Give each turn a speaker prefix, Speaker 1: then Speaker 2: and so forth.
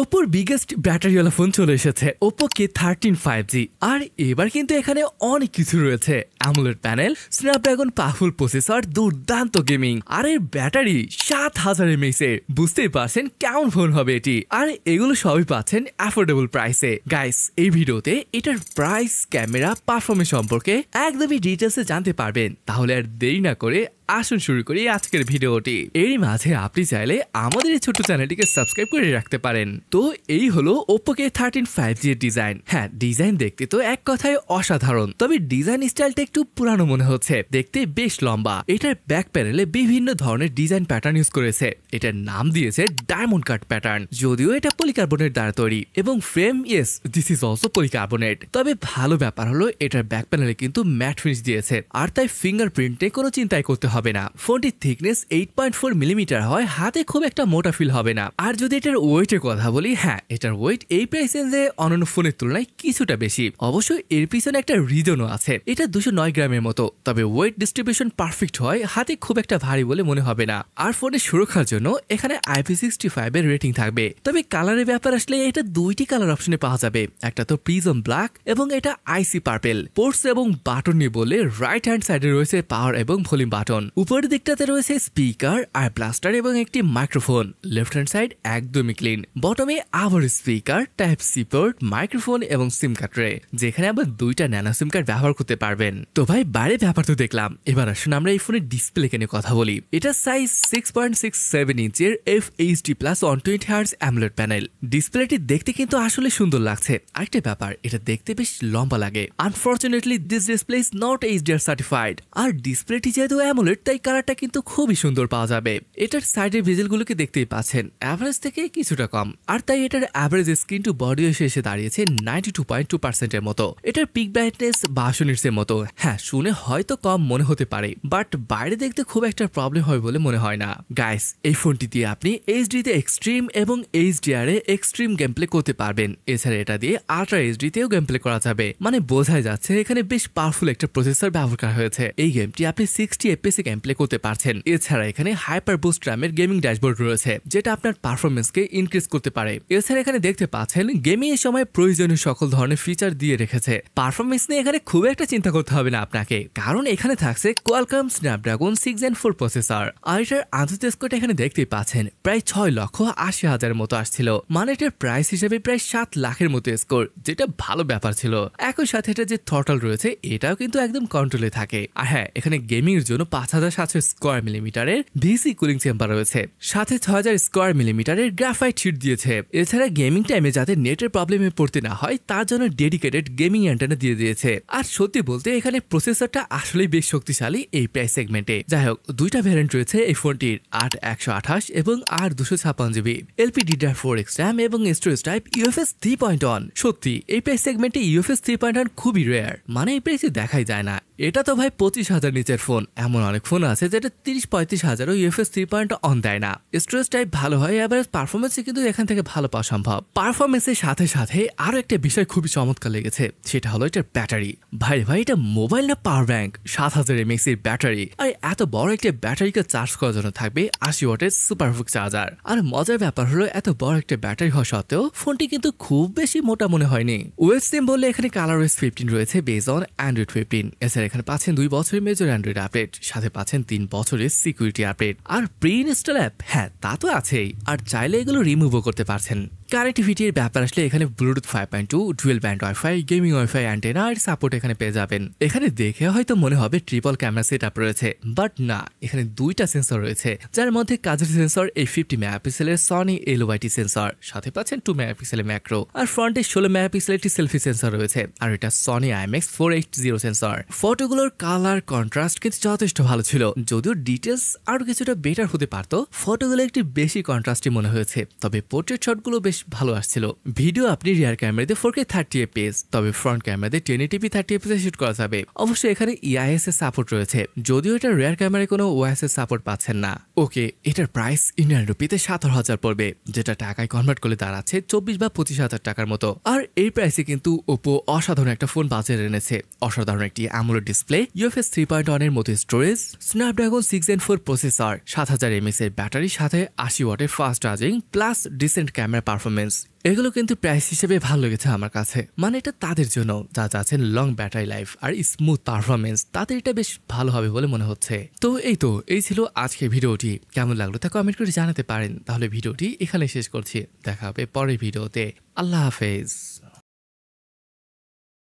Speaker 1: ওপোর biggest ব্যাটারিওয়ালা phone চলে এসেছে Oppo K13 5G আর এবার কিন্তু এখানে অনেক কিছু রয়েছে AMOLED panel Snapdragon powerful processor দুর্দান্ত গেমিং আর এর ব্যাটারি 7000 mAh এর বুঝতেই পারছেন কেমন ফোন হবে এটি আর এগুলো সবই পাচ্ছেন অ্যাফোর্ডেবল প্রাইসে গাইস এই ভিডিওতে এটার প্রাইস ক্যামেরা পারফরম্যান্স সম্পর্কে একদমই ডিটেইলসে জানতে পারবেন তাহলে আর দেরি না করে আসুন শুরু করি আজকের ভিডিওটি এরই মাঝে আপনি চাইলে আমাদের এই ছোট্ট চ্যানেলটিকে সাবস্ক্রাইব করে রাখতে পারেন তো এই হলো ওপো K13 5G এর ডিজাইন হ্যাঁ ডিজাইন দেখতে তো এক কথায় অসাধারণ তবে ডিজাইন স্টাইলটা একটু পুরানো মনে হচ্ছে দেখতে বেশ লম্বা এটার ব্যাক প্যানেলে বিভিন্ন ধরনের ডিজাইন প্যাটার্ন ইউজ করেছে এটার নাম দিয়েছে ডায়মন্ড কাট প্যাটার্ন যদিও এটা পলিকার্বনেট দ্বারা তৈরি এবং frame yes this is also polycarbonate তবে ভালো ব্যাপার হলো এটার ব্যাক প্যানেলে কিন্তু ম্যাট ফিনিশ দিয়েছে আর তাই ফিঙ্গারপ্রিন্টে কোনো চিন্তাই করতে হবে না ফোনটির থিকনেস 8.4 মিলিমিটার হয় হাতে খুব একটা মোটা ফিল হবে না আর যদি এটার ওয়েটের কথা বলি হ্যাঁ এটার ওয়েট এই প্রাইস রেঞ্জে অন্যান্য ফোনের তুলনায় কিছুটা বেশি অবশ্যই এর পিছনে একটা রিজনও আছে এটা 209 গ্রামের মতো তবে ওয়েট ডিস্ট্রিবিউশন পারফেক্ট হয় হাতে খুব একটা ভারী বলে মনে হবে না আর ফোনের সুরক্ষার জন্য এখানে IP65 এর রেটিং থাকবে তবে কালারের ব্যাপার আসলে এটা দুইটি কালার অপশনে পাওয়া যাবে একটা তো প্রিজম ব্ল্যাক এবং এটা আইসি পার্পেল পোর্টস এবং বাটন নিয়ে বলে রাইট হ্যান্ড সাইডে রয়েছে পাওয়ার এবং ভলিউম বাটন উপরের দিকটাতে রয়েছে স্পিকার আর ব্লাস্টার এবং একটি মাইক্রোফোন লেফট হ্যান্ড সাইড একদমই ক্লিন বটমে আবার speaker type C port microphone এবং সিম কার্ড রে যেখানে আবার দুইটা ন্যানো সিম কার্ড ব্যবহার করতে পারবেন তো ভাই বাইরে ব্যাপার তো দেখলাম এবার আসুন আমরা এই ফোনের ডিসপ্লে নিয়ে কথা বলি এটা সাইজ 6.67 ইঞ্চের FHD+ 120Hz অ্যামোলেড প্যানেল ডিসপ্লেটি দেখতে কিন্তু আসলে সুন্দর লাগছে আরেকটা ব্যাপার এটা দেখতে বেশ লম্বা লাগে unfortunately this display is not HDR certified আর ডিসপ্লেটি যেহেতু অ্যামোলেড তাই কালারটা কিন্তু খুবই সুন্দর পাওয়া যাবে এটার সাইডের বেজেলগুলোকে দেখতেই পাচ্ছেন অ্যাভারেজ থেকে কিছুটা কম আর তাই এটার অ্যাভারেজ স্ক্রিন টু বডি এসে দাঁড়িয়েছে 92.2% এর মতো এটার পিক ব্রাইটনেস 62 নিটস এর মতো হ্যাঁ শুনে হয়তো কম মনে হতে পারে বাট বাইরে দেখতে খুব একটা প্রবলেম হয় বলে মনে হয় না গাইস এই ফোনটি দিয়ে আপনি HD তে এক্সট্রিম এবং HDR এ এক্সট্রিম গেম প্লে করতে পারবেন এছাড়া এটা দিয়ে আল্ট্রা HD তেও গেম প্লে করা যাবে মানে বোঝাই যাচ্ছে এখানে বেশ পাওয়ারফুল একটা প্রসেসর ব্যবহার করা হয়েছে এই গেমটি আপনি 60 FPS এ গেম প্লে করতে পারছেন এছাড়া এখানে হাইপার বুস্ট র্যামের গেমিং ড্যাশবোর্ড রয়েছে যেটা আপনার পারফরম্যান্সকে ইনক্রিজ করতে পারে এছাড়া এখানে দেখতে পাচ্ছেন গেমিং এর সময় প্রয়োজনীয় সকল ধরনের ফিচার দিয়ে রেখেছে পারফরম্যান্স নিয়ে এখানে খুব একটা চিন্তা করতে হবে না আপনাকে কারণ এখানে থাকছে কোয়ালকম স্ন্যাপড্রাগন 6 Gen 4 প্রসেসর আর এটার আন্তর্জাতিক স্কোরটা এখানে দেখতেই পাচ্ছেন প্রায় 6,80,000 মতো আসছিল মানে এটার প্রাইস হিসেবে প্রায় 7 লাখের মতো স্কোর যেটা ভালো ব্যাপার ছিল একই সাথে এটা যে থ্রটল রয়েছে এটাও কিন্তু একদম কন্ট্রোলে থাকে আর হ্যাঁ এখানে গেমিং এর জন্য 5700 স্কোয়ার মিলিমিটারের ভিসি কুলিং চেম্বার রয়েছে সাথে 6000 স্কোয়ার মিলিমিটারের গ্রাফাইট শিট দিয়েছে এছাড়া গেমিং টাইমে যাতে নেটের প্রবলেমে পড়তে না হয় তার জন্য ডেডিকেটেড গেমিং অ্যান্টেনা দিয়ে দিয়েছে আর সত্যি বলতে এখানে প্রসেসরটা আসলেই বেশ শক্তিশালী এই প্রাইস সেগমেন্টে যাই হোক দুইটা ভ্যারিয়েন্ট রয়েছে এই ফোনটির 8/128 এবং 8/256GB LPDDR4X RAM এবং স্টোরেজ টাইপ UFS 3.1 সত্যি এই প্রাইস সেগমেন্টে UFS 3.1 খুবই রেয়ার মানে এই প্রাইসে দেখাই যায় না এটা তো ভাই 25,000 নিচের ফোন এমন অনেক ফোন আছে যেটা 30-35,000 UFS 3.1 দেয় না স্টোরেজ টাইপ ভালো হয় এভারেজ পারফরমেন্সে কিন্তু এখান থেকে ভালো পাওয়া সম্ভব পারফরমেন্সের সাথে সাথে আরো একটা বিষয় খুবই চমৎকার লেগেছে সেটা হলো এটার ব্যাটারি ভাই এটা মোবাইল না পাওয়ার ব্যাংক 7000 mAh এর ব্যাটারি আর এত বড় একটা ব্যাটারিকে চার্জ করার জন্য থাকবে 80 ওয়াটের সুপারফুক চার্জার আর মজার ব্যাপার হলো এত বড় একটা ব্যাটারি হওয়া সত্ত্বেও ফোনটি কিন্তু খুব বেশি মোটা মনে হয়নি ওএস সিম বললে এখানে ColorOS 15 রয়েছে বেস অন Android 15 এছাড়া এখানে পাচ্ছেন 2 বছরের মেজর অ্যান্ড্রয়েড আপডেট সাথে পাচ্ছেন 3 বছরের সিকিউরিটি আপডেট আর প্রি ইনস্টল অ্যাপ হ্যাঁ তা তো আছেই আর চাইলে এগুলো রিমুভও করতে পারছেন কানেক্টিভিটির ব্যাপার আসলে এখানে Bluetooth 5.2 dual band WiFi gaming WiFi antenna আর সাপোর্ট এখানে পেয়ে যাবেন এখানে দেখে হয়তো মনে হবে ট্রিপল ক্যামেরা সেটআপ রয়েছে বাট না এখানে দুইটা সেন্সর রয়েছে যার মধ্যে কাজের সেন্সর এই 50 মেগাপিক্সেলের সনি LYT সেন্সর সাথে পাচ্ছেন 2 মেগাপিক্সেলের ম্যাক্রো আর ফ্রন্টে 16 মেগাপিক্সেলের একটি সেলফি সেন্সর রয়েছে আর এটা সনি IMX480 সেন্সর ফটোগুলোর কালার কন্ট্রাস্ট কিন্তু যথেষ্ট ভালো ছিল যদিও ডিটেলস আরো কিছুটা বেটার হতে পারত ফটোগুলো একটি বেশি কন্ট্রাস্টি মনে হয়েছে তবে পোর্ট্রেট শটগুলো বেশ ভালো আসছিল ভিডিও আপনি রিয়ার ক্যামেরাতে 4K 30fps তবে ফ্রন্ট ক্যামেরাতে 1080p 30fps এ শুট করা যাবে অবশ্যই এখানে EIS এর সাপোর্ট রয়েছে যদিও এটা রিয়ার ক্যামেরায় কোনো OIS এর সাপোর্ট পাচ্ছেন না ওকে এটার প্রাইস ইন্ডিয়ান রুপিতে 17,000 পড়বে যেটা টাকায় কনভার্ট করলে দাঁড়াচ্ছে 24 বা 25,000 টাকার মতো আর এই প্রাইসে কিন্তু ওপো অসাধারণ একটা ফোন বাজারে এনেছে অসাধারণ একটি AMOLED ডিসপ্লে UFS 3.1 এর মতো storage Snapdragon 6 Gen 4 processor 7000 mAh এর ব্যাটারির সাথে 80 ওয়াটের fast charging plus decent camera performance performance এগুলো কিন্তু প্রাইস হিসেবে ভালো লেগেছে আমার কাছে। মানে এটা তাদের জন্য যা চাচ্ছেন লং ব্যাটারি লাইফ আর স্মুথ পারফরমেন্স, তাদের এটা বেশ ভালো হবে বলে মনে হচ্ছে। তো এই ছিল আজকের ভিডিওটি। কেমন লাগলো তা কমেন্ট করে জানাতে পারেন। তাহলে ভিডিওটি এখানে শেষ করছি, দেখা হবে পরের ভিডিওতে। আল্লাহ হাফেজ।